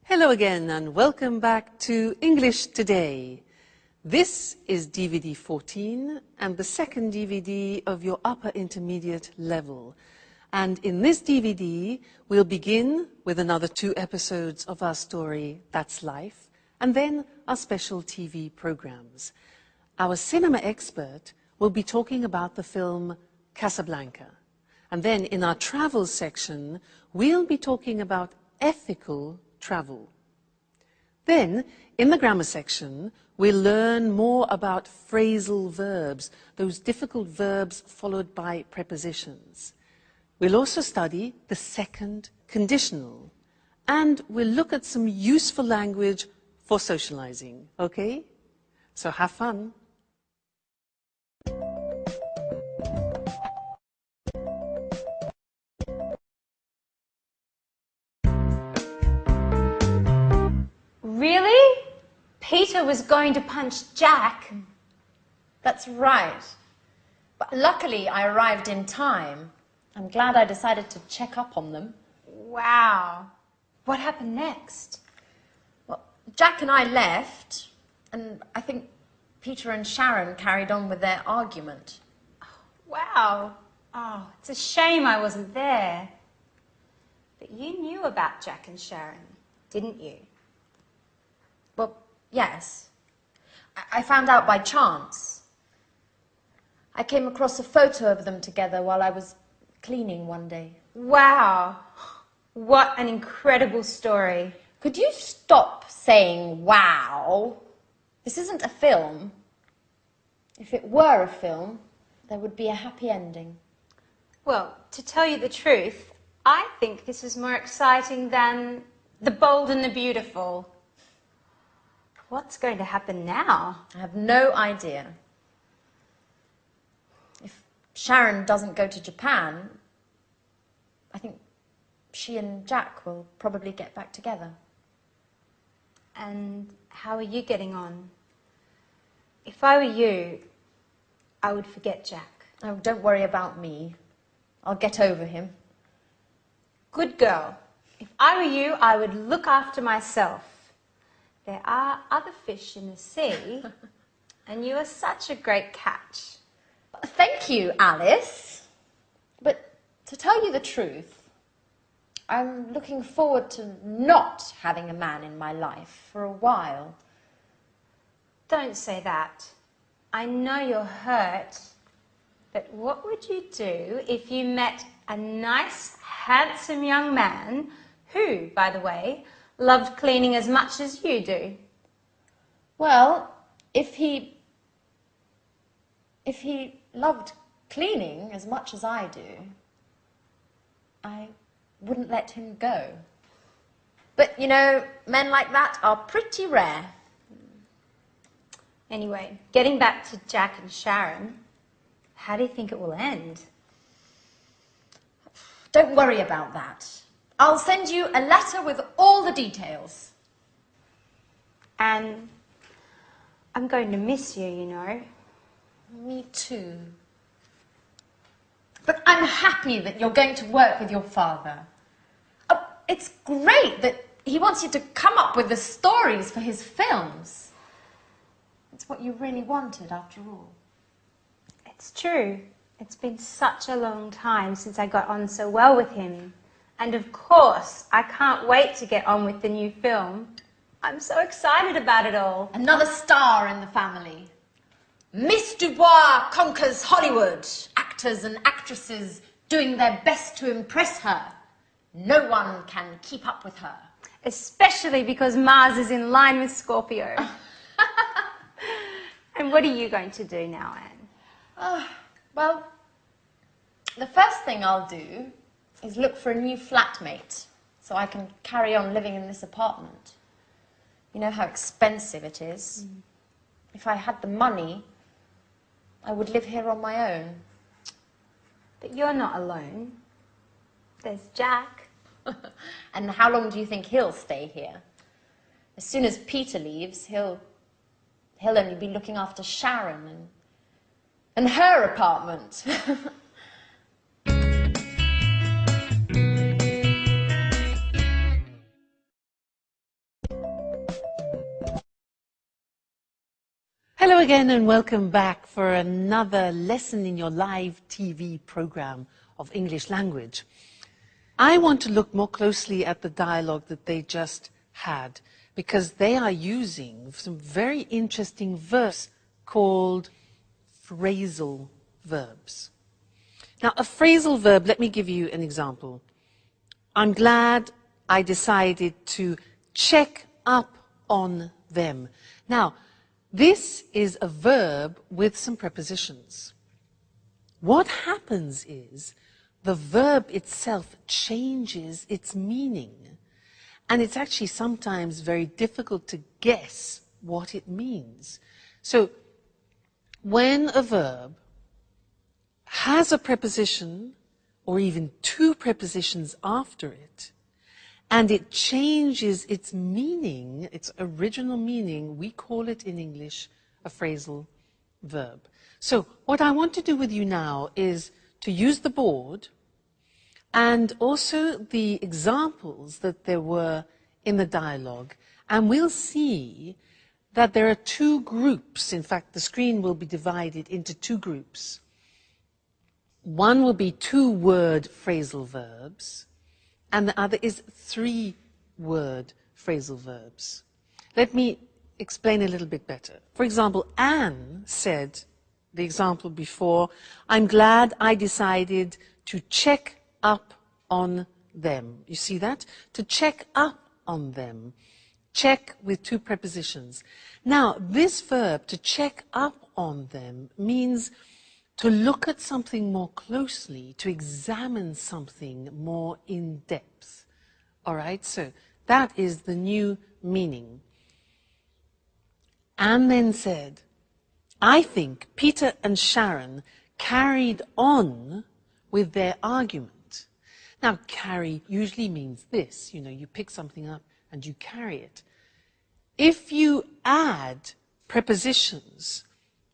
Hello again and welcome back to English Today. This is DVD 14 and the second DVD of your upper intermediate level. And in this DVD, we'll begin with another 2 episodes of our story, That's Life, and then our special TV programs. Our cinema expert will be talking about the film Casablanca. And then in our travel section, we'll be talking about ethical travel. Then, in the grammar section, we'll learn more about phrasal verbs, those difficult verbs followed by prepositions. We'll also study the second conditional, and we'll look at some useful language for socializing, okay? So have fun. Really? Peter was going to punch Jack? That's right. But luckily I arrived in time. I'm glad I decided to check up on them. Wow. What happened next? Well, Jack and I left, and I think Peter and Sharon carried on with their argument. Wow. Oh, it's a shame I wasn't there. But you knew about Jack and Sharon, didn't you? Well, yes. I found out by chance. I came across a photo of them together while I was cleaning one day. Wow. What an incredible story. Could you stop saying wow? This isn't a film. If it were a film, there would be a happy ending. Well, to tell you the truth, I think this is more exciting than The Bold and the Beautiful. What's going to happen now? I have no idea. If Sharon doesn't go to Japan, I think she and Jack will probably get back together. And how are you getting on? If I were you, I would forget Jack. Oh, don't worry about me. I'll get over him. Good girl. If I were you, I would look after myself. There are other fish in the sea, and you are such a great catch. Thank you, Alice. But to tell you the truth, I'm looking forward to not having a man in my life for a while. Don't say that. I know you're hurt, but what would you do if you met a nice, handsome young man who, by the way, loved cleaning as much as you do? Well, if he loved cleaning as much as I do, I wouldn't let him go. But, you know, men like that are pretty rare. Anyway, getting back to Jack and Sharon, how do you think it will end? Don't worry about that. I'll send you a letter with all the details. And I'm going to miss you, you know. Me too. But I'm happy that you're going to work with your father. Oh, it's great that he wants you to come up with the stories for his films. It's what you really wanted, after all. It's true. It's been such a long time since I got on so well with him. And of course, I can't wait to get on with the new film. I'm so excited about it all. Another star in the family. Miss Dubois conquers Hollywood. Actors and actresses doing their best to impress her. No one can keep up with her. Especially because Mars is in line with Scorpio. And what are you going to do now, Anne? Well, the first thing I'll do is look for a new flatmate so I can carry on living in this apartment. You know how expensive it is. If I had the money, I would live here on my own. But you're not alone. There's Jack. And how long do you think he'll stay here? As soon as Peter leaves, he'll only be looking after Sharon and her apartment. Hello again and welcome back for another lesson in your live TV program of English language. I want to look more closely at the dialogue that they just had because they are using some very interesting verbs called phrasal verbs. Now, a phrasal verb, let me give you an example. I'm glad I decided to check up on them. Now, this is a verb with some prepositions. What happens is the verb itself changes its meaning, and it's actually sometimes very difficult to guess what it means. So, when a verb has a preposition, or even two prepositions after it, and it changes its meaning, its original meaning, we call it in English a phrasal verb. So what I want to do with you now is to use the board and also the examples that there were in the dialogue, and we'll see that there are two groups. In fact, the screen will be divided into two groups. One will be two-word phrasal verbs, and the other is three-word phrasal verbs. Let me explain a little bit better. For example, Anne said, the example before, I'm glad I decided to check up on them. You see that? To check up on them. Check with two prepositions. Now, this verb, to check up on them, means to look at something more closely, to examine something more in depth. All right, so that is the new meaning. Anne then said, I think Peter and Sharon carried on with their argument. Now, carry usually means this, you pick something up and you carry it. If you add prepositions,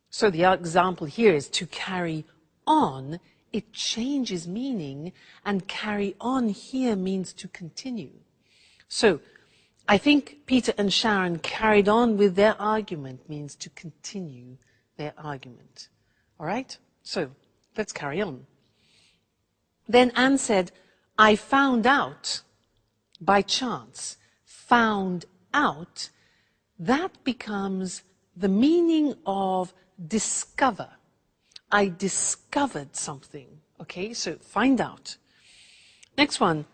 so the example here is to carry on, it changes meaning, and carry on here means to continue. So, I think Peter and Sharon carried on with their argument means to continue their argument. All right? So, let's carry on. Then Anne said, I found out by chance. Found out, that becomes the meaning of discover. I discovered something. Okay, so find out. Next one.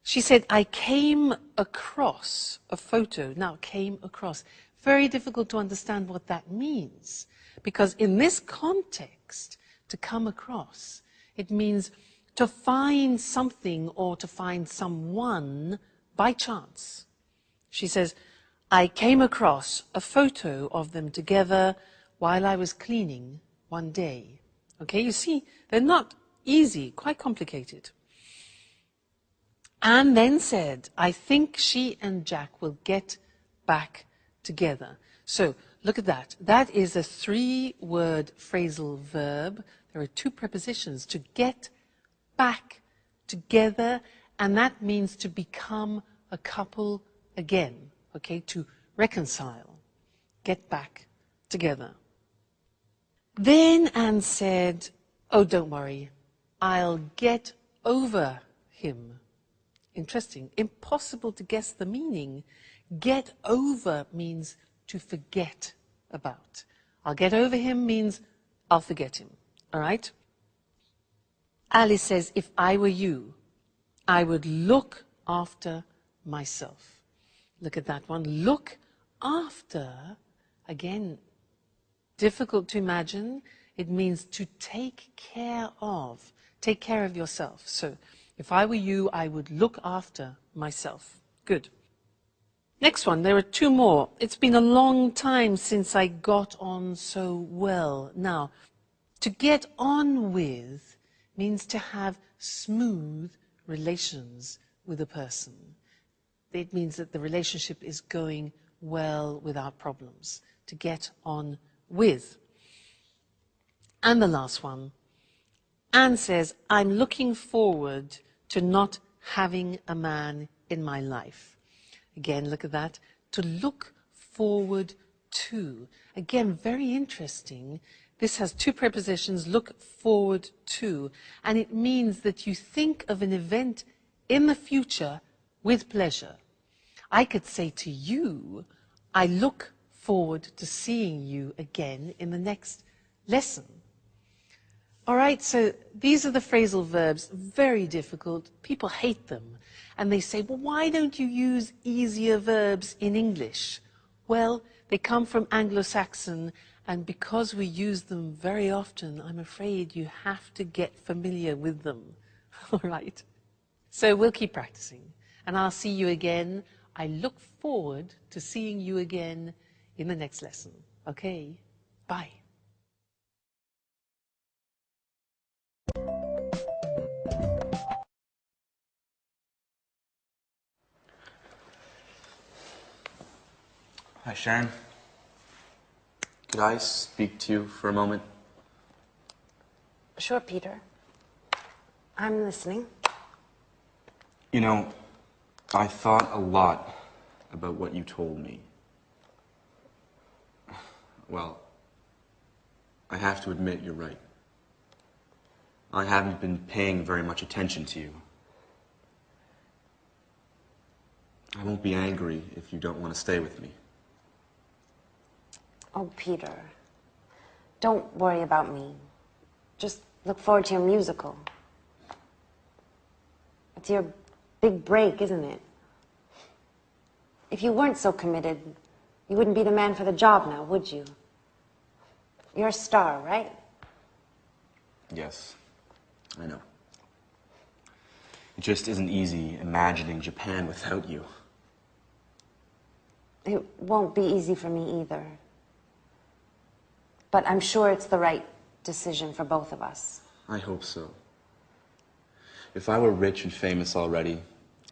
She said, I came across a photo. Now, came across. Very difficult to understand what that means. Because in this context, to come across, it means to find something or to find someone by chance. She says, I came across a photo of them together while I was cleaning one day. Okay, you see, they're not easy, quite complicated. Anne then said, I think she and Jack will get back together. So, look at that. That is a three-word phrasal verb. There are two prepositions, to get back together, and that means to become a couple again. Okay, to reconcile, get back together. Then Anne said, oh, don't worry, I'll get over him. Interesting, impossible to guess the meaning. Get over means to forget about. I'll get over him means I'll forget him, all right? Alice says, if I were you, I would look after myself. Look at that one. Look after, again, difficult to imagine. It means to take care of. Take care of yourself. So, if I were you, I would look after myself. Good. Next one, there are two more. It's been a long time since I got on so well. Now, to get on with means to have smooth relations with a person. It means that the relationship is going well without problems. To get on with. And the last one. Anne says, I'm looking forward to not having a man in my life. Again, look at that. To look forward to. Again, very interesting. This has two prepositions, look forward to, and it means that you think of an event in the future with pleasure. I could say to you, I look forward to seeing you again in the next lesson. All right, so these are the phrasal verbs, very difficult. People hate them. And they say, well, why don't you use easier verbs in English? Well, they come from Anglo-Saxon, and because we use them very often, I'm afraid you have to get familiar with them. All right? So we'll keep practicing, and I'll see you again. I look forward to seeing you again in the next lesson. Okay? Bye. Hi, Sharon. Could I speak to you for a moment? Sure, Peter. I'm listening. You know, I thought a lot about what you told me. Well, I have to admit you're right. I haven't been paying very much attention to you. I won't be angry if you don't want to stay with me. Oh, Peter. Don't worry about me. Just look forward to your musical. It's your big break, isn't it? If you weren't so committed, you wouldn't be the man for the job now, would you? You're a star, right? Yes, I know. It just isn't easy imagining Japan without you. It won't be easy for me either. But I'm sure it's the right decision for both of us. I hope so. If I were rich and famous already,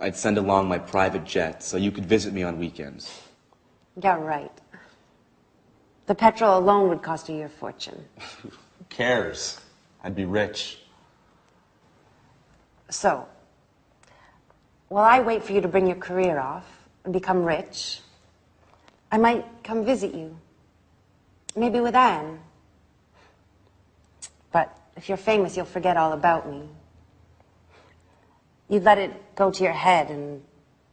I'd send along my private jet so you could visit me on weekends. Yeah, right. The petrol alone would cost you your fortune. Who cares? I'd be rich. So, while I wait for you to bring your career off and become rich, I might come visit you. Maybe with Anne. But if you're famous, you'll forget all about me. You'd let it go to your head and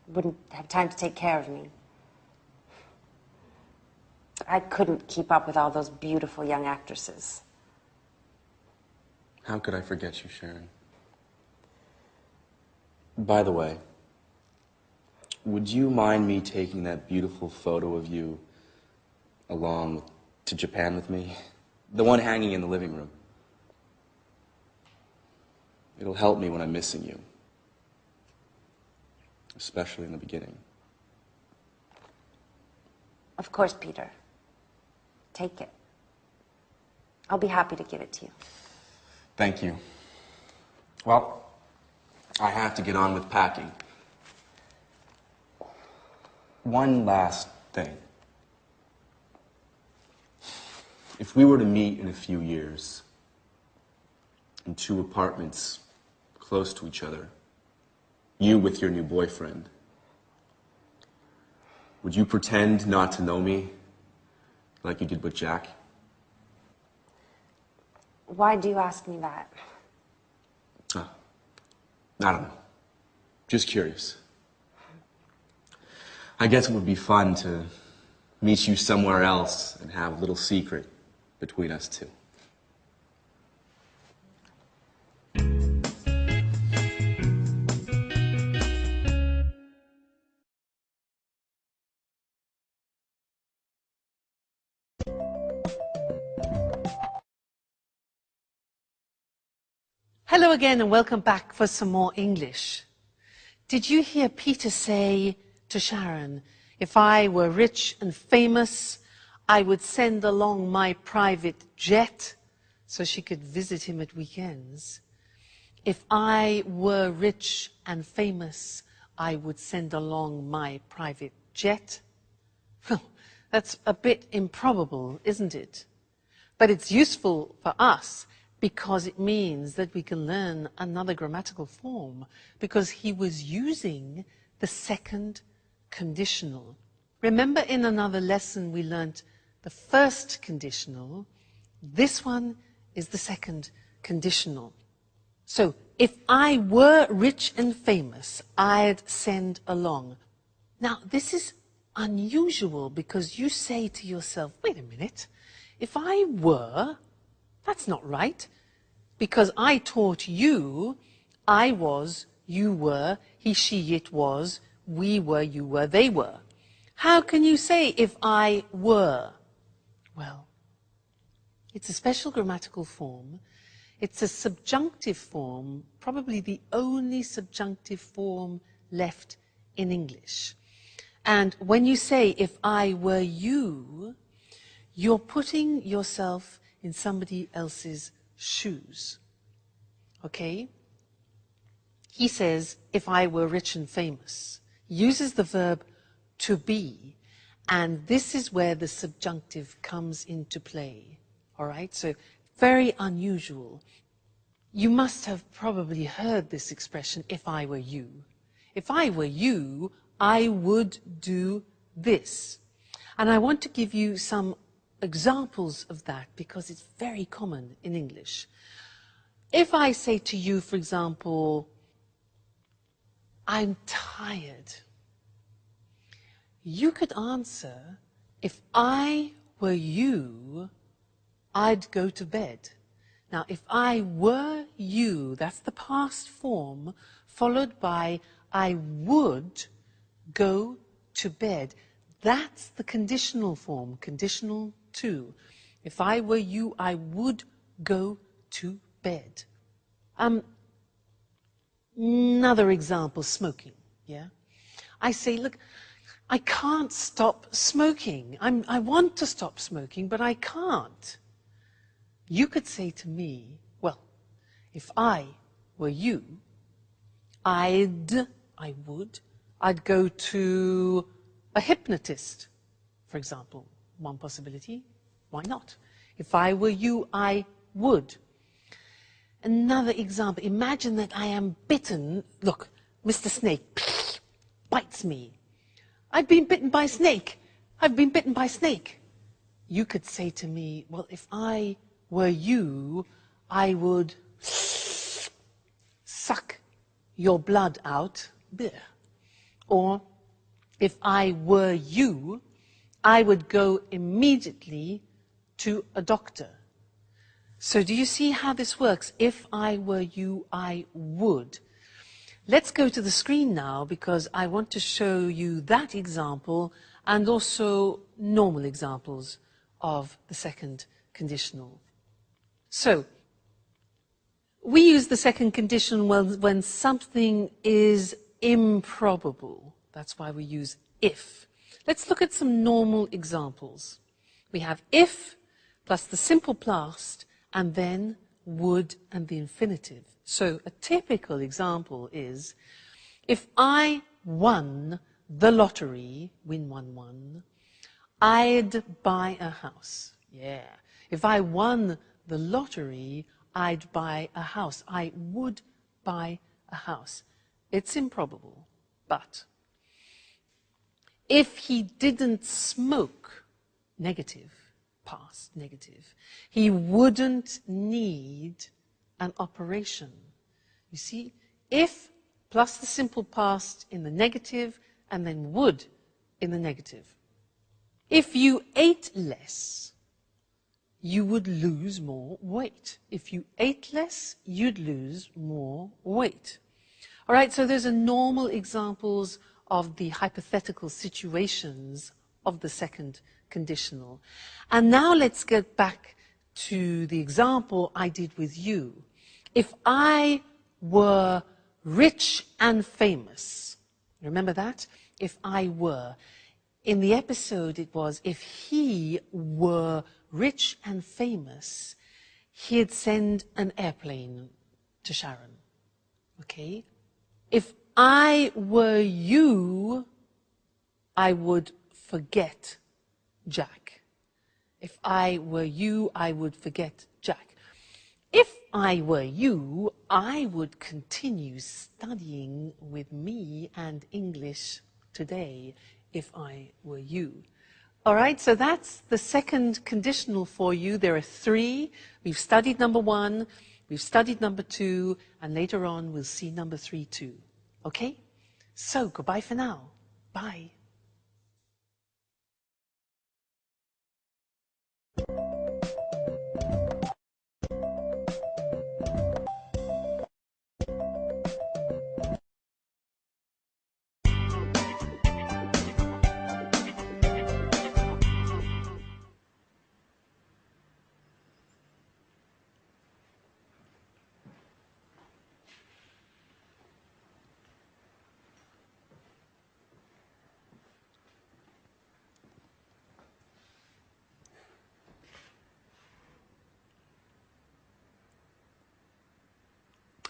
wouldn't have time to take care of me. I couldn't keep up with all those beautiful young actresses. How could I forget you, Sharon? By the way, would you mind me taking that beautiful photo of you along to Japan with me? The one hanging in the living room. It'll help me when I'm missing you. Especially in the beginning. Of course, Peter. Take it. I'll be happy to give it to you. Thank you. Well, I have to get on with packing. One last thing. If we were to meet in a few years, in two apartments close to each other, you with your new boyfriend, would you pretend not to know me like you did with Jack? Why do you ask me that? I don't know. Just curious. I guess it would be fun to meet you somewhere else and have a little secret between us two. Hello again and welcome back for some more English. Did you hear Peter say to Sharon, if I were rich and famous, I would send along my private jet so she could visit him at weekends? If I were rich and famous, I would send along my private jet? Well, that's a bit improbable, isn't it? But it's useful for us because it means that we can learn another grammatical form, because he was using the second conditional. Remember in another lesson we learnt the first conditional. This one is the second conditional. So, if I were rich and famous, I'd send along. Now, this is unusual because you say to yourself, wait a minute, if I were, that's not right. Because I taught you, I was, you were, he, she, it was, we were, you were, they were. How can you say if I were? Well, it's a special grammatical form. It's a subjunctive form, probably the only subjunctive form left in English. And when you say, if I were you, you're putting yourself in somebody else's shoes. Okay? He says, if I were rich and famous. He uses the verb to be, and this is where the subjunctive comes into play. All right? So, very unusual. You must have probably heard this expression, if I were you. If I were you, I would do this. And I want to give you some examples of that because it's very common in English. If I say to you, for example, I'm tired, you could answer, if I were you, I'd go to bed. Now, if I were you, that's the past form, followed by I would go to bed. That's the conditional form, conditional to. If I were you, I would go to bed. Another example, smoking, yeah? I say, look, I can't stop smoking. I want to stop smoking, but I can't. You could say to me, well, if I were you, I'd go to a hypnotist, for example. One possibility, why not? If I were you, I would. Another example, imagine that I am bitten. Look, Mr. Snake bites me. I've been bitten by a snake. I've been bitten by a snake. You could say to me, well, if I were you, I would suck your blood out. Or, if I were you, I would go immediately to a doctor. So do you see how this works? If I were you, I would. Let's go to the screen now because I want to show you that example and also normal examples of the second conditional. So, we use the second conditional when something is improbable. That's why we use if. Let's look at some normal examples. We have if plus the simple past and then would and the infinitive. So a typical example is, if I won the lottery, win 1-1, I'd buy a house. Yeah. If I won the lottery, I'd buy a house. I would buy a house. It's improbable, but if he didn't smoke, negative, past, negative, he wouldn't need an operation. You see, if plus the simple past in the negative and then would in the negative. If you ate less, you would lose more weight. If you ate less, you'd lose more weight. All right, so those are normal examples of the hypothetical situations of the second conditional. And now let's get back to the example I did with you. If I were rich and famous, remember that? If I were. In the episode it was, if he were rich and famous, he'd send an airplane to Sharon. Okay? If I were you, I would forget Jack. If I were you, I would forget Jack. If I were you, I would continue studying with me and English today, if I were you. All right, so that's the second conditional for you. There are three. We've studied number one, we've studied number two, and later on we'll see number three too. Okay? So, goodbye for now. Bye.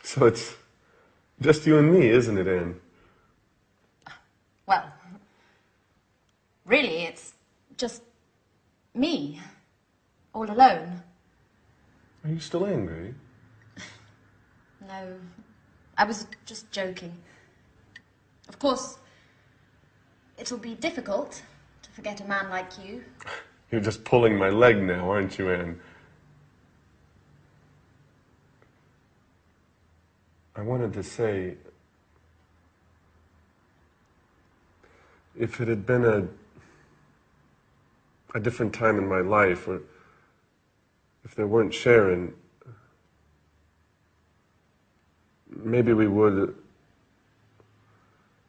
So it's just you and me, isn't it, Anne? Well, really, it's just me, all alone. Are you still angry? No, I was just joking. Of course, it'll be difficult to forget a man like you. You're just pulling my leg now, aren't you, Anne? I wanted to say, if it had been a different time in my life, or if there weren't Sharon, maybe we would,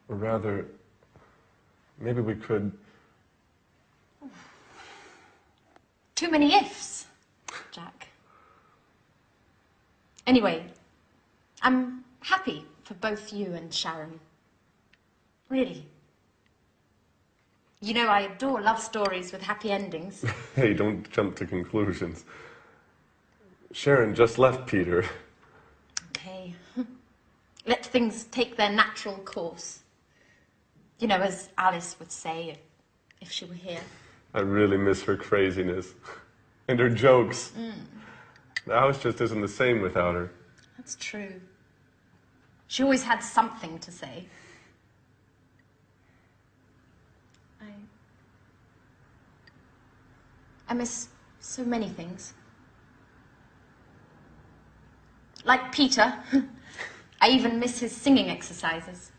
or rather, maybe we could. Too many ifs, Jack. Anyway, I'm happy for both you and Sharon. Really. You know, I adore love stories with happy endings. Hey, don't jump to conclusions. Sharon just left Peter. Okay. Let things take their natural course. You know, as Alice would say if she were here. I really miss her craziness. And her jokes. The house just isn't the same without her. That's true. She always had something to say. I miss so many things. Like Peter. I even miss his singing exercises.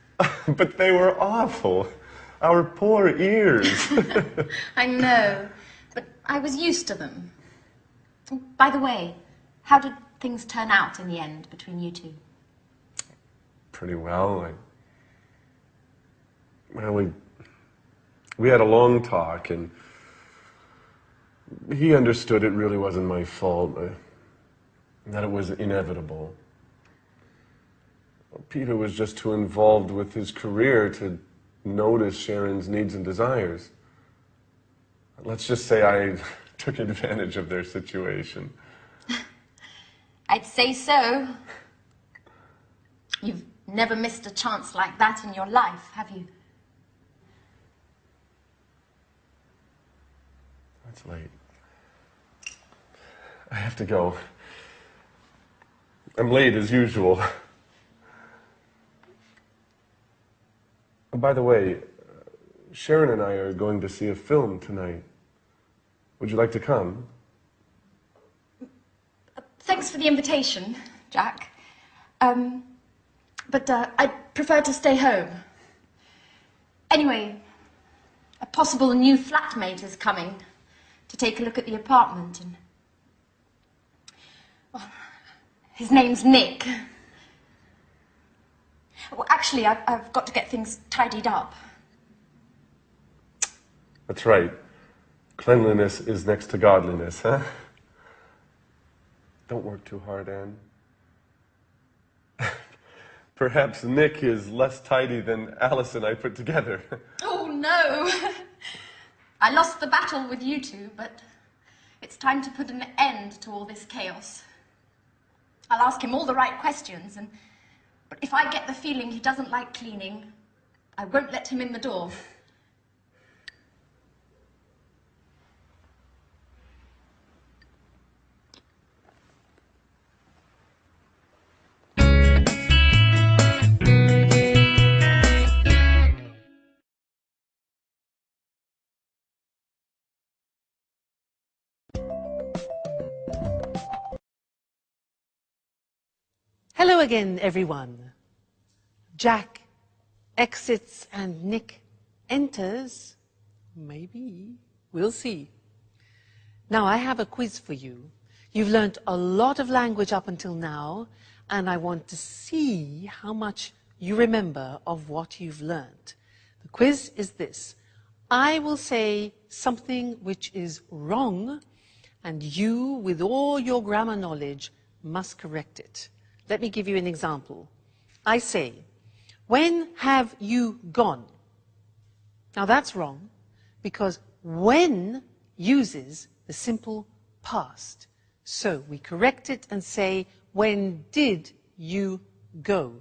But they were awful. Our poor ears. I know, but I was used to them. By the way, how did things turn out in the end between you two? Pretty well. Well, we had a long talk, and he understood it really wasn't my fault, that it was inevitable. Peter was just too involved with his career to notice Sharon's needs and desires. Let's just say I took advantage of their situation. I'd say so. You've never missed a chance like that in your life, have you? It's late. I have to go. I'm late as usual. By the way, Sharon and I are going to see a film tonight. Would you like to come? Thanks for the invitation, Jack. But I'd prefer to stay home. Anyway, a possible new flatmate is coming to take a look at the apartment, and well, his name's Nick. Well, actually, I've got to get things tidied up. That's right. Cleanliness is next to godliness, huh? Don't work too hard, Anne. Perhaps Nick is less tidy than Alice and I put together. Oh, no. I lost the battle with you two, but it's time to put an end to all this chaos. I'll ask him all the right questions, but if I get the feeling he doesn't like cleaning, I won't let him in the door. Hello again, everyone. Jack exits and Nick enters. Maybe. We'll see. Now, I have a quiz for you. You've learned a lot of language up until now, and I want to see how much you remember of what you've learned. The quiz is this. I will say something which is wrong, and you, with all your grammar knowledge, must correct it. Let me give you an example. I say, when have you gone? Now that's wrong, because when uses the simple past. So we correct it and say, when did you go?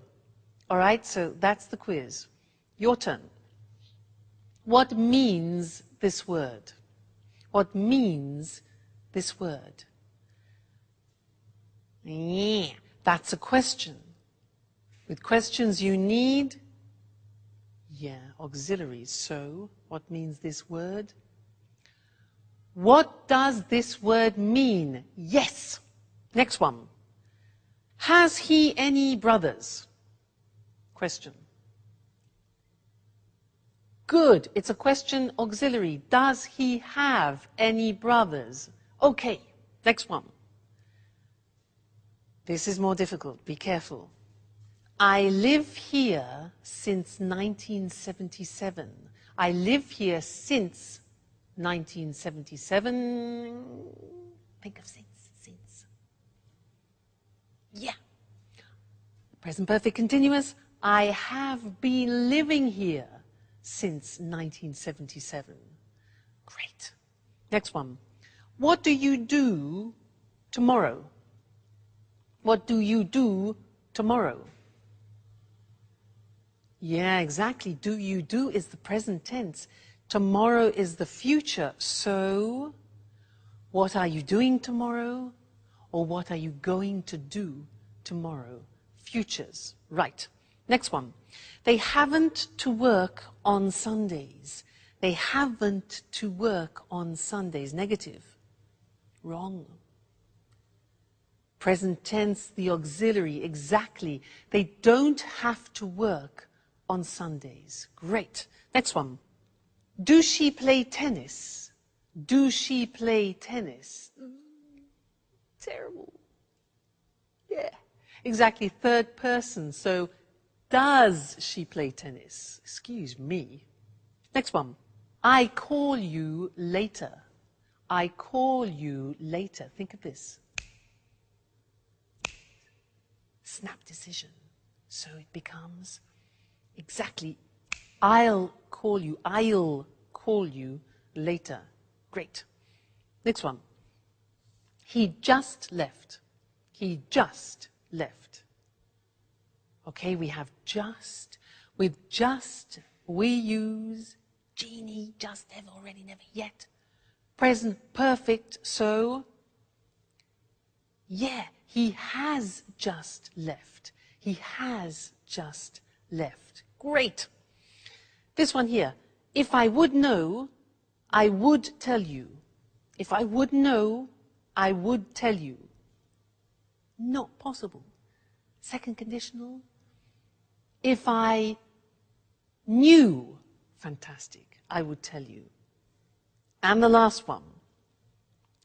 All right, so that's the quiz. Your turn. What means this word? What means this word? Yeah, that's a question. With questions you need, auxiliaries. So, what means this word? What does this word mean? Yes. Next one. Has he any brothers? Question. Good. It's a question auxiliary. Does he have any brothers? Okay. Next one. This is more difficult. Be careful. I live here since 1977. I live here since 1977. Think of since. Yeah. Present perfect continuous. I have been living here since 1977. Great. Next one. What do you do tomorrow? What do you do tomorrow? Yeah, exactly. Do you do is the present tense. Tomorrow is the future. So, what are you doing tomorrow? Or what are you going to do tomorrow? Futures. Right. Next one. They haven't to work on Sundays. They haven't to work on Sundays. Negative. Wrong. Present tense, the auxiliary. Exactly. They don't have to work on Sundays. Great. Next one. Do she play tennis? Do she play tennis? Terrible. Yeah. Exactly. Third person. So, does she play tennis? Excuse me. Next one. I call you later. I call you later. Think of this. Snap decision. So it becomes exactly, I'll call you later. Great. Next one. He just left. He just left. Okay, we have just. With just, we use genie, just, ever, already, never, yet. Present perfect, so, yeah, he has just left. He has just left. Great. This one here. If I would know, I would tell you. If I would know, I would tell you. Not possible. Second conditional. If I knew, fantastic, I would tell you. And the last one.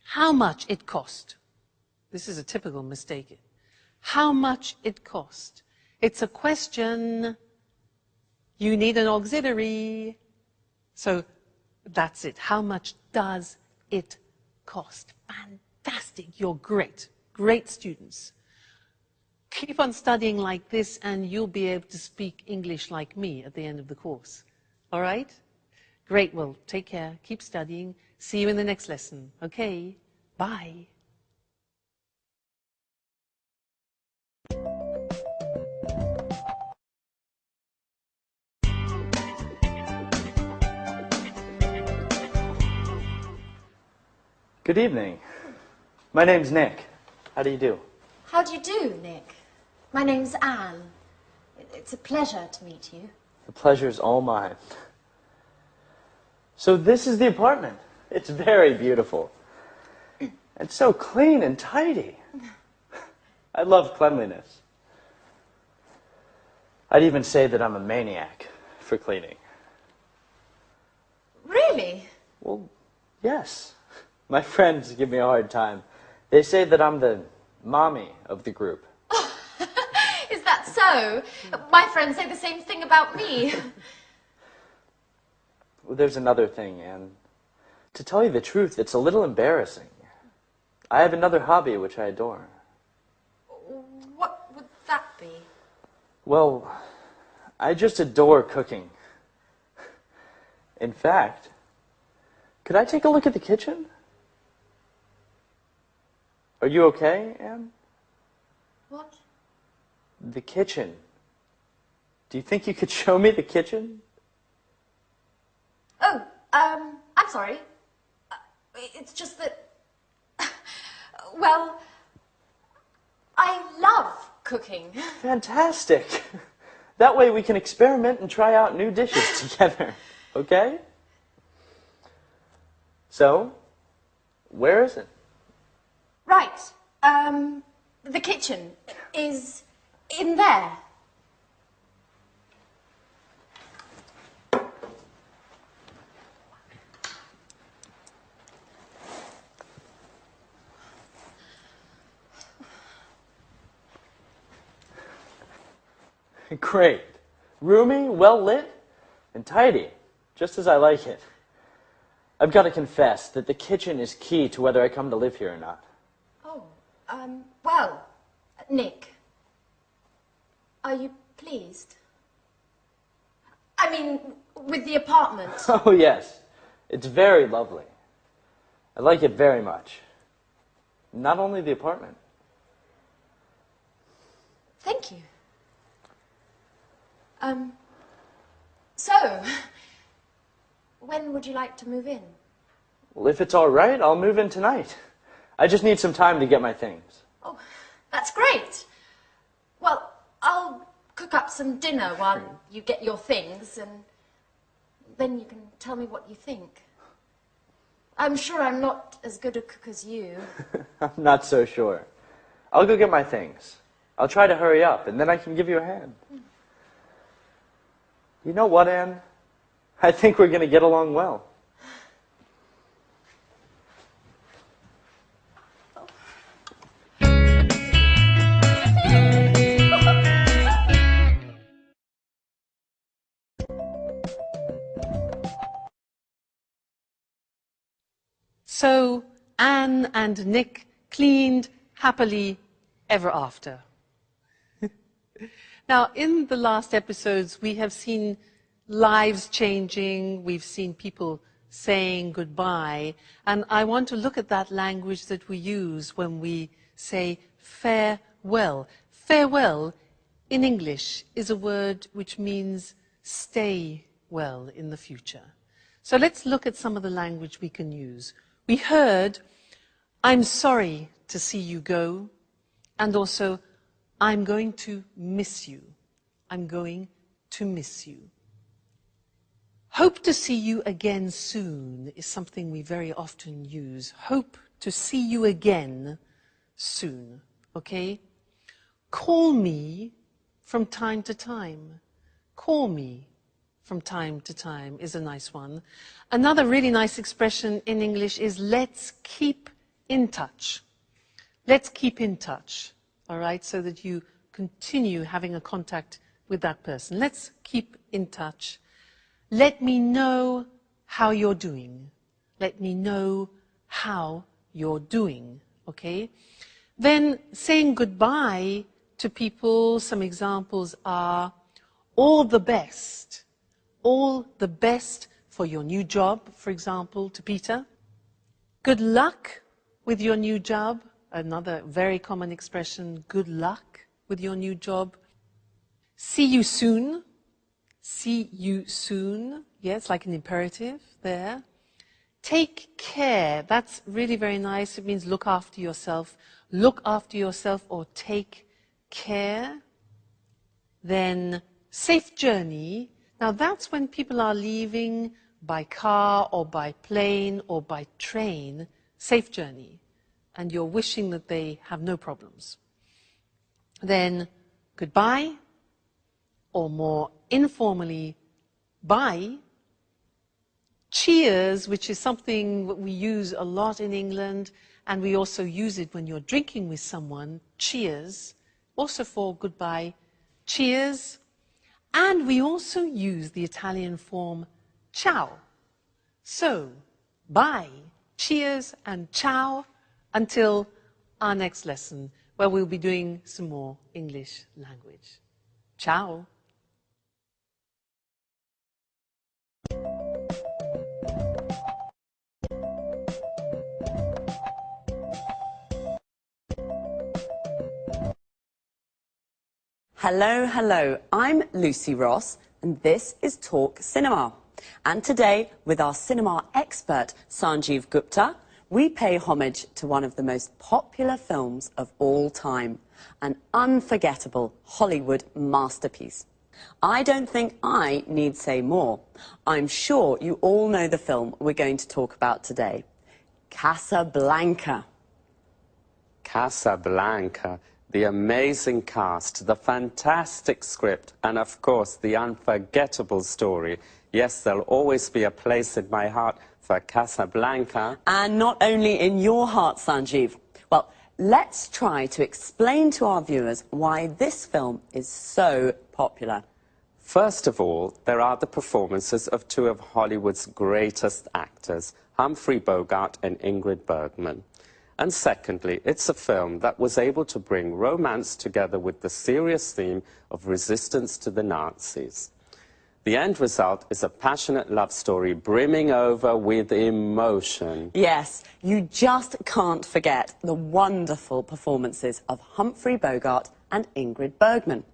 How much it cost. This is a typical mistake. How much it cost. It's a question. You need an auxiliary. So that's it. How much does it cost? Fantastic. You're great. Great students. Keep on studying like this and you'll be able to speak English like me at the end of the course. All right? Great. Well, take care. Keep studying. See you in the next lesson. Okay? Bye. Good evening. My name's Nick. How do you do? How do you do, Nick? My name's Anne. It's a pleasure to meet you. The pleasure's all mine. So this is the apartment. It's very beautiful. It's so clean and tidy. I love cleanliness. I'd even say that I'm a maniac for cleaning. Really? Well, yes. My friends give me a hard time. They say that I'm the mommy of the group. Is that so? My friends say the same thing about me. Well, there's another thing, Anne. To tell you the truth, it's a little embarrassing. I have another hobby which I adore. What would that be? Well, I just adore cooking. In fact, could I take a look at the kitchen? Are you okay, Anne? What? The kitchen. Do you think you could show me the kitchen? Oh, I'm sorry. It's just that, well, I love cooking. Fantastic. That way we can experiment and try out new dishes together, okay? So, where is it? Right. The kitchen is in there. Great. Roomy, well lit, and tidy, just as I like it. I've got to confess that the kitchen is key to whether I come to live here or not. Oh, well, Nick, are you pleased? I mean, with the apartment. Oh, yes. It's very lovely. I like it very much. Not only the apartment. Thank you. So, when would you like to move in? Well, if it's all right, I'll move in tonight. I just need some time to get my things. Oh, that's great. Well, I'll cook up some dinner while you get your things, and then you can tell me what you think. I'm sure I'm not as good a cook as you. I'm not so sure. I'll go get my things. I'll try to hurry up, and then I can give you a hand. You know what, Anne? I think we're going to get along well. So Anne and Nick cleaned happily ever after. Now, in the last episodes, we have seen lives changing, we've seen people saying goodbye, and I want to look at that language that we use when we say farewell. Farewell in English is a word which means stay well in the future. So let's look at some of the language we can use. We heard, I'm sorry to see you go, and also, I'm going to miss you. I'm going to miss you. Hope to see you again soon is something we very often use. Hope to see you again soon, okay? Call me from time to time. Call me from time to time is a nice one. Another really nice expression in English is let's keep in touch. Let's keep in touch, all right, so that you continue having a contact with that person. Let's keep in touch. Let me know how you're doing. Let me know how you're doing, okay? Then saying goodbye to people, some examples are all the best. All the best for your new job, for example, to Peter. Good luck with your new job. Another very common expression, good luck with your new job. See you soon. See you soon. Yes, like an imperative there. Take care. That's really very nice. It means look after yourself. Look after yourself or take care. Then safe journey. Now that's when people are leaving by car or by plane or by train. Safe journey. And you're wishing that they have no problems. Then goodbye. or more informally, bye. Cheers, which is something that we use a lot in England, and we also use it when you're drinking with someone, cheers, also for goodbye, cheers. And we also use the Italian form ciao. So, bye, cheers, and ciao until our next lesson, where we'll be doing some more English language. Ciao. Hello, hello. I'm Lucy Ross, and this is Talk Cinema. And today, with our cinema expert, Sanjeev Gupta, we pay homage to one of the most popular films of all time, an unforgettable Hollywood masterpiece. I don't think I need say more. I'm sure you all know the film we're going to talk about today, Casablanca. Casablanca. The amazing cast, the fantastic script, and of course the unforgettable story. Yes, there'll always be a place in my heart for Casablanca. And not only in your heart, Sanjeev. Well, let's try to explain to our viewers why this film is so popular. First of all, there are the performances of two of Hollywood's greatest actors, Humphrey Bogart and Ingrid Bergman. And secondly, it's a film that was able to bring romance together with the serious theme of resistance to the Nazis. The end result is a passionate love story brimming over with emotion. Yes, you just can't forget the wonderful performances of Humphrey Bogart and Ingrid Bergman.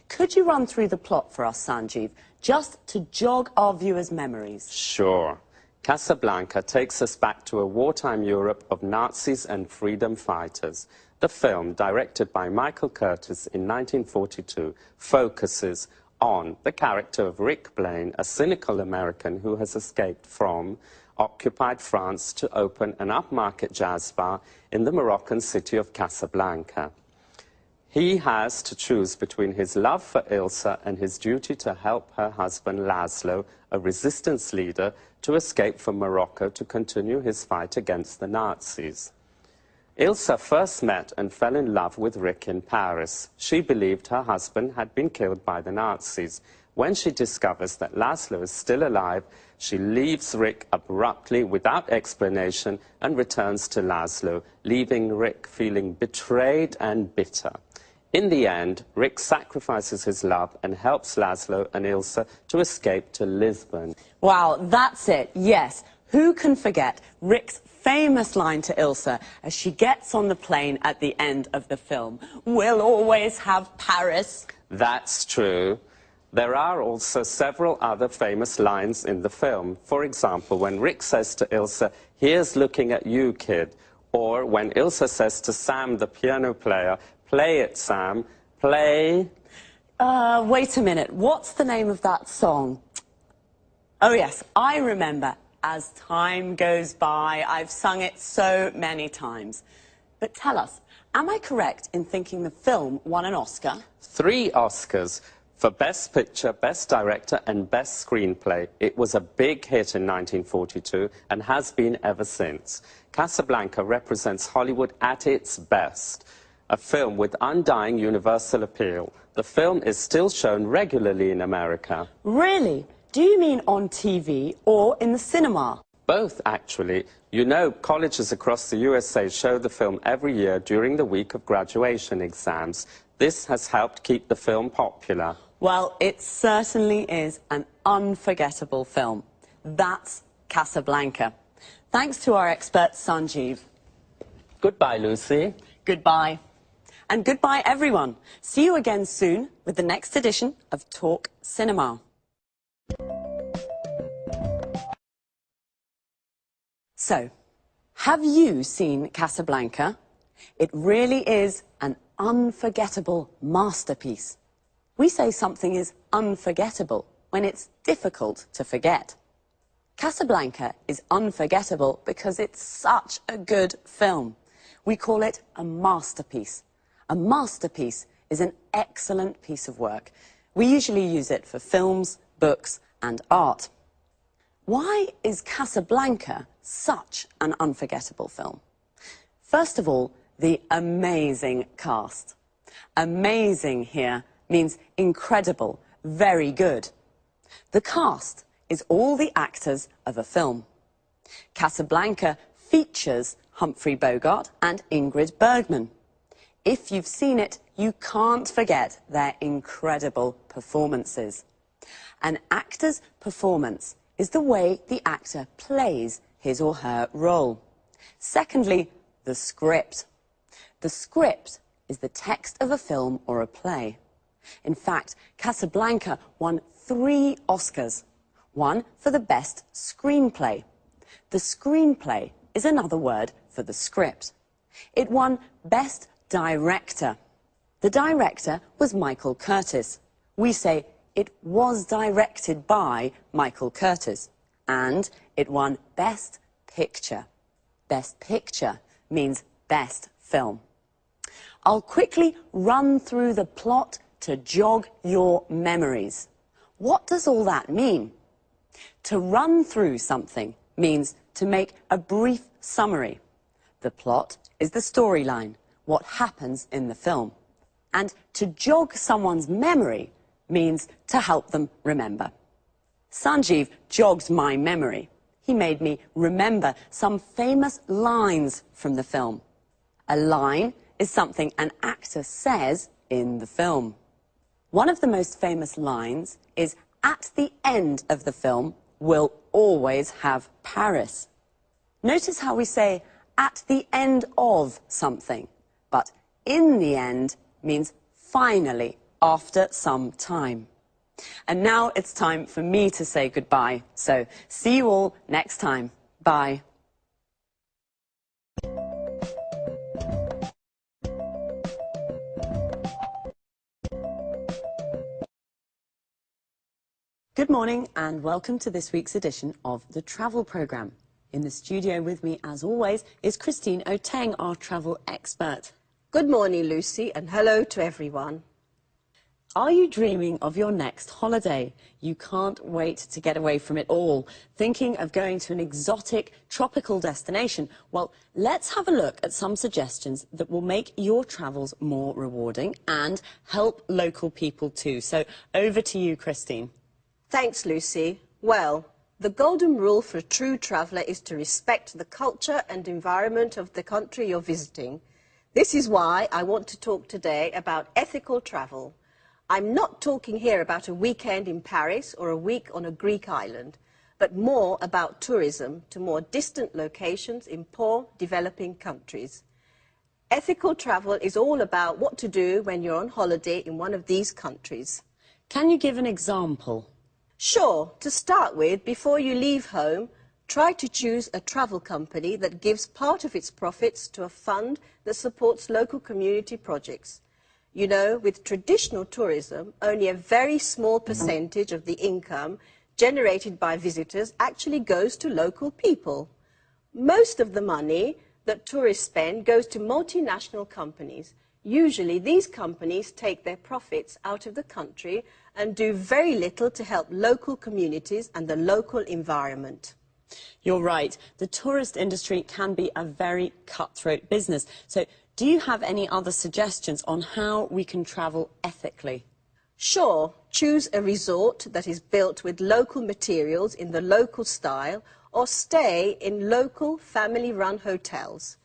Could you run through the plot for us, Sanjeev, just to jog our viewers' memories? Sure. Casablanca takes us back to a wartime Europe of Nazis and freedom fighters. The film, directed by Michael Curtiz in 1942, focuses on the character of Rick Blaine, a cynical American who has escaped from occupied France to open an upmarket jazz bar in the Moroccan city of Casablanca. He has to choose between his love for Ilsa and his duty to help her husband Laszlo, a resistance leader, to escape from Morocco to continue his fight against the Nazis. Ilsa first met and fell in love with Rick in Paris. She believed her husband had been killed by the Nazis. When she discovers that Laszlo is still alive, she leaves Rick abruptly without explanation and returns to Laszlo, leaving Rick feeling betrayed and bitter. In the end, Rick sacrifices his love and helps Laszlo and Ilsa to escape to Lisbon. Wow, that's it, yes. Who can forget Rick's famous line to Ilsa as she gets on the plane at the end of the film? We'll always have Paris. That's true. There are also several other famous lines in the film. For example, when Rick says to Ilsa, "Here's looking at you, kid." Or when Ilsa says to Sam, the piano player, "Play it, Sam, play." Wait a minute, what's the name of that song? Oh yes, I remember. As time goes by, I've sung it so many times. But tell us, am I correct in thinking the film won an Oscar? 3 Oscars for Best Picture, Best Director and Best Screenplay. It was a big hit in 1942 and has been ever since. Casablanca represents Hollywood at its best. A film with undying universal appeal. The film is still shown regularly in America. Really? Do you mean on TV or in the cinema? Both, actually. You know, colleges across the USA show the film every year during the week of graduation exams. This has helped keep the film popular. Well, it certainly is an unforgettable film. That's Casablanca. Thanks to our expert, Sanjeev. Goodbye, Lucy. Goodbye. And goodbye, everyone. See you again soon with the next edition of Talk Cinema. So, have you seen Casablanca? It really is an unforgettable masterpiece. We say something is unforgettable when it's difficult to forget. Casablanca is unforgettable because it's such a good film. We call it a masterpiece. A masterpiece is an excellent piece of work. We usually use it for films, books and art. Why is Casablanca such an unforgettable film? First of all, the amazing cast. Amazing here means incredible, very good. The cast is all the actors of a film. Casablanca features Humphrey Bogart and Ingrid Bergman. If you've seen it, you can't forget their incredible performances. An actor's performance is the way the actor plays his or her role. Secondly, the script. The script is the text of a film or a play. In fact, Casablanca won 3 Oscars, one for the best screenplay. The screenplay is another word for the script. It won Best Director. The director was Michael Curtiz. We say it was directed by Michael Curtiz. And it won Best Picture. Best Picture means best film. I'll quickly run through the plot to jog your memories. What does all that mean? To run through something means to make a brief summary. The plot is the storyline, what happens in the film. And to jog someone's memory means to help them remember. Sanjeev jogged my memory. He made me remember some famous lines from the film. A line is something an actor says in the film. One of the most famous lines is, "At the end of the film, we'll always have Paris." Notice how we say, "at the end of something," but "in the end" means finally, after some time. And now it's time for me to say goodbye. So, see you all next time. Bye. Good morning and welcome to this week's edition of the Travel Programme. In the studio with me, as always, is Christine Oteng, our travel expert. Good morning, Lucy, and hello to everyone. Are you dreaming of your next holiday? You can't wait to get away from it all. Thinking of going to an exotic, tropical destination? Well, let's have a look at some suggestions that will make your travels more rewarding and help local people too. So, over to you, Christine. Thanks, Lucy. Well, the golden rule for a true traveller is to respect the culture and environment of the country you're visiting. This is why I want to talk today about ethical travel. I'm not talking here about a weekend in Paris or a week on a Greek island, but more about tourism to more distant locations in poor, developing countries. Ethical travel is all about what to do when you're on holiday in one of these countries. Can you give an example? Sure. To start with, before you leave home, try to choose a travel company that gives part of its profits to a fund that supports local community projects. You know, with traditional tourism, only a very small percentage of the income generated by visitors actually goes to local people. Most of the money that tourists spend goes to multinational companies. Usually, these companies take their profits out of the country and do very little to help local communities and the local environment. You're right. The tourist industry can be a very cutthroat business. So, do you have any other suggestions on how we can travel ethically? Sure. Choose a resort that is built with local materials in the local style, or stay in local family-run hotels.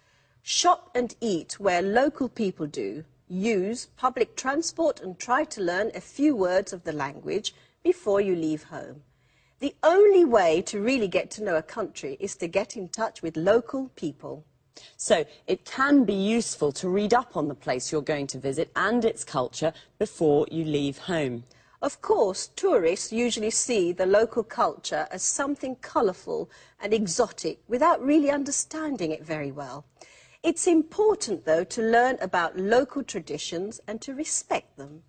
Shop and eat where local people do. Use public transport and try to learn a few words of the language before you leave home. The only way to really get to know a country is to get in touch with local people. So, it can be useful to read up on the place you're going to visit and its culture before you leave home. Of course, tourists usually see the local culture as something colourful and exotic without really understanding it very well. It's important, though, to learn about local traditions and to respect them.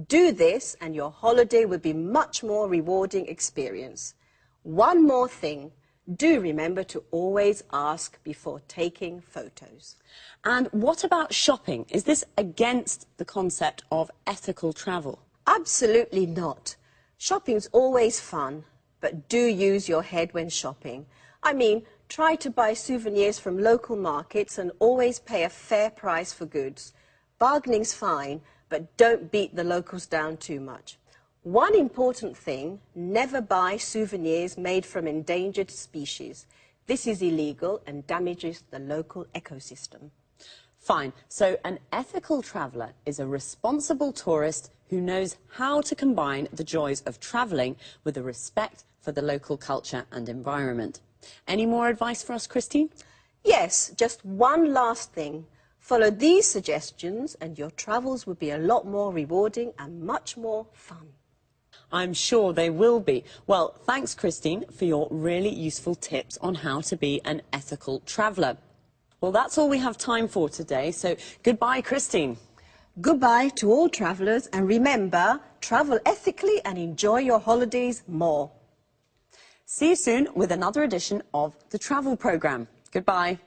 Do this and your holiday will be much more rewarding experience. One more thing. Do remember to always ask before taking photos. And what about shopping? Is this against the concept of ethical travel? Absolutely not. Shopping's always fun, but do use your head when shopping. I mean, try to buy souvenirs from local markets and always pay a fair price for goods. Bargaining's fine, but don't beat the locals down too much. One important thing, never buy souvenirs made from endangered species. This is illegal and damages the local ecosystem. Fine. So an ethical traveller is a responsible tourist who knows how to combine the joys of travelling with a respect for the local culture and environment. Any more advice for us, Christine? Yes, just one last thing. Follow these suggestions and your travels will be a lot more rewarding and much more fun. I'm sure they will be. Well, thanks, Christine, for your really useful tips on how to be an ethical traveller. Well, that's all we have time for today, so goodbye, Christine. Goodbye to all travellers, and remember, travel ethically and enjoy your holidays more. See you soon with another edition of the Travel Programme. Goodbye.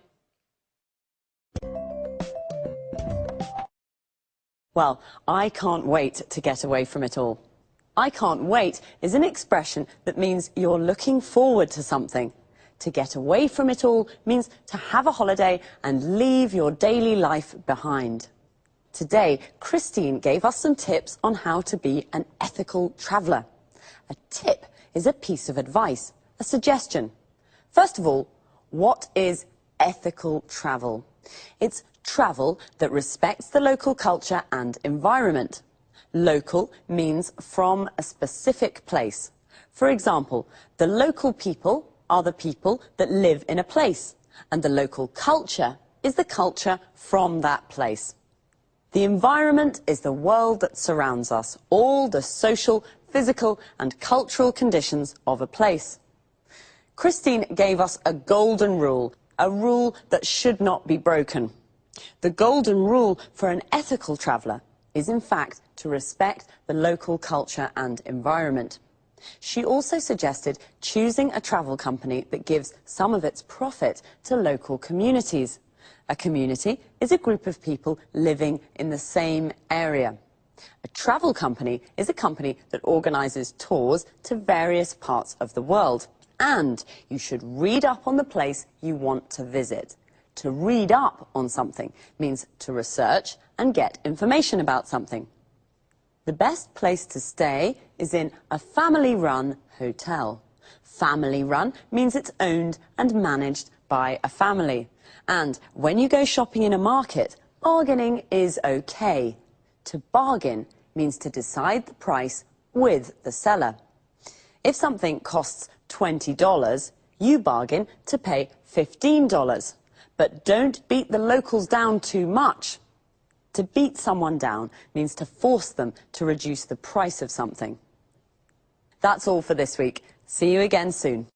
Well, I can't wait to get away from it all. I can't wait is an expression that means you're looking forward to something. To get away from it all means to have a holiday and leave your daily life behind. Today, Christine gave us some tips on how to be an ethical traveller. A tip is a piece of advice, a suggestion. First of all, what is ethical travel? It's travel that respects the local culture and environment. Local means from a specific place. For example, the local people are the people that live in a place, and the local culture is the culture from that place. The environment is the world that surrounds us, all the social, physical and cultural conditions of a place. Christine gave us a golden rule, a rule that should not be broken. The golden rule for an ethical traveller is, in fact, to respect the local culture and environment. She also suggested choosing a travel company that gives some of its profit to local communities. A community is a group of people living in the same area. A travel company is a company that organises tours to various parts of the world. And you should read up on the place you want to visit. To read up on something means to research and get information about something. The best place to stay is in a family-run hotel. Family-run means it's owned and managed by a family. And when you go shopping in a market, bargaining is okay. To bargain means to decide the price with the seller. If something costs $20, you bargain to pay $15. But don't beat the locals down too much. To beat someone down means to force them to reduce the price of something. That's all for this week. See you again soon.